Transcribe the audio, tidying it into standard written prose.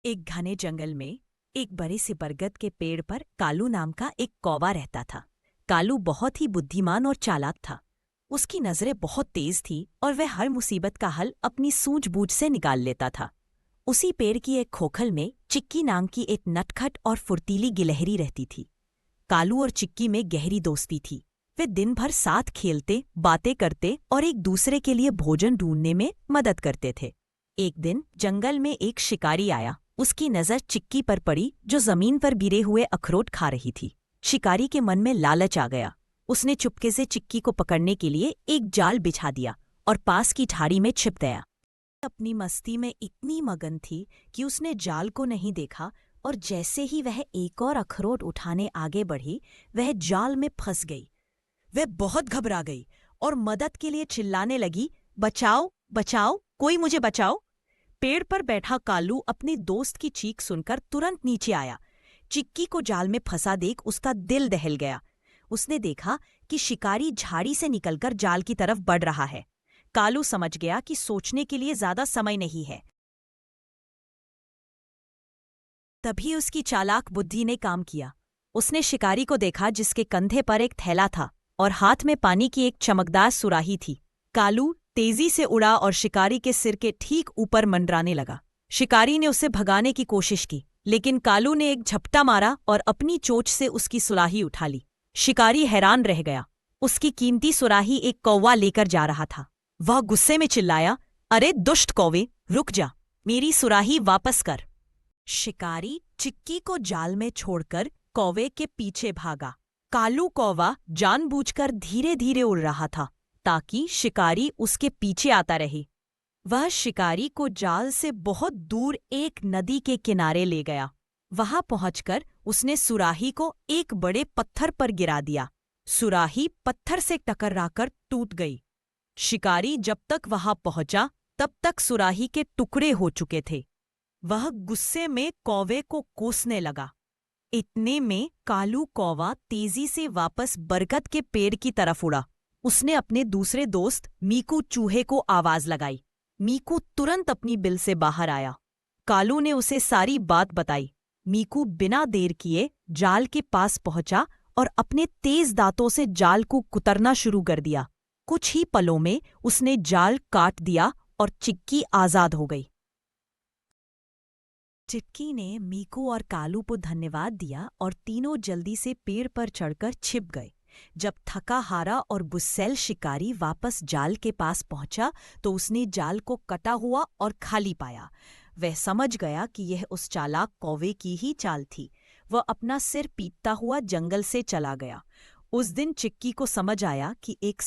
एक घने जंगल में एक बड़े से बरगद के पेड़ पर कालू नाम का एक कौवा रहता था। कालू बहुत ही बुद्धिमान और चालाक था। उसकी नजरें बहुत तेज थी और वह हर मुसीबत का हल अपनी सूझबूझ से निकाल लेता था। उसी पेड़ की एक खोखल में चिक्की नाम की एक नटखट और फुर्तीली गिलहरी रहती थी। कालू और चिक्की में गहरी दोस्ती थी। वे दिन भर साथ खेलते, बातें करते और एक दूसरे के लिए भोजन ढूंढने में मदद करते थे। एक दिन जंगल में एक शिकारी आया। उसकी नजर चिक्की पर पड़ी जो जमीन पर गिरे हुए अखरोट खा रही थी। शिकारी के मन में लालच आ गया। उसने चुपके से चिक्की को पकड़ने के लिए एक जाल बिछा दिया और पास की झाड़ी में छिप गया। अपनी मस्ती में इतनी मगन थी कि उसने जाल को नहीं देखा और जैसे ही वह एक और अखरोट उठाने आगे बढ़ी, वह जाल में फंस गई। वह बहुत घबरा गई और मदद के लिए चिल्लाने लगी, बचाओ बचाओ, कोई मुझे बचाओ। पेड़ पर बैठा कालू अपने दोस्त की चीख सुनकर तुरंत नीचे आया। चिक्की को जाल में फंसा देख उसका दिल दहल गया। उसने देखा कि शिकारी झाड़ी से निकलकर जाल की तरफ बढ़ रहा है। कालू समझ गया कि सोचने के लिए ज्यादा समय नहीं है। तभी उसकी चालाक बुद्धि ने काम किया। उसने शिकारी को देखा जिसके कंधे पर एक थैला था और हाथ में पानी की एक चमकदार सुराही थी। कालू तेजी से उड़ा और शिकारी के सिर के ठीक ऊपर मंडराने लगा। शिकारी ने उसे भगाने की कोशिश की, लेकिन कालू ने एक झपटा मारा और अपनी चोंच से उसकी सुराही उठा ली। शिकारी हैरान रह गया। उसकी कीमती सुराही एक कौवा लेकर जा रहा था। वह गुस्से में चिल्लाया, अरे दुष्ट कौवे, रुक जा, मेरी सुराही वापस कर। शिकारी चिक्की को जाल में छोड़कर कौवे के पीछे भागा। कालू कौवा जानबूझकर धीरे धीरे उड़ रहा था ताकि शिकारी उसके पीछे आता रहे। वह शिकारी को जाल से बहुत दूर एक नदी के किनारे ले गया। वहां पहुंचकर उसने सुराही को एक बड़े पत्थर पर गिरा दिया। सुराही पत्थर से टकराकर टूट गई। शिकारी जब तक वहां पहुंचा तब तक सुराही के टुकड़े हो चुके थे। वह गुस्से में कौवे को कोसने लगा। इतने में कालू कौवा तेजी से वापस बरगद के पेड़ की तरफ उड़ा। उसने अपने दूसरे दोस्त मीकू चूहे को आवाज लगाई। मीकू तुरंत अपनी बिल से बाहर आया। कालू ने उसे सारी बात बताई। मीकू बिना देर किए जाल के पास पहुंचा और अपने तेज दांतों से जाल को कुतरना शुरू कर दिया। कुछ ही पलों में उसने जाल काट दिया और चिक्की आजाद हो गई। चिक्की ने मीकू और कालू को धन्यवाद दिया और तीनों जल्दी से पेड़ पर चढ़कर छिप गए। जब थका हारा और गुस्सैल शिकारी वापस जाल के पास पहुंचा तो उसने जाल को कटा हुआ और खाली पाया। वह समझ गया कि यह उस चालाक कौवे की ही चाल थी। वह अपना सिर पीटता हुआ जंगल से चला गया। उस दिन चिक्की को समझ आया कि एक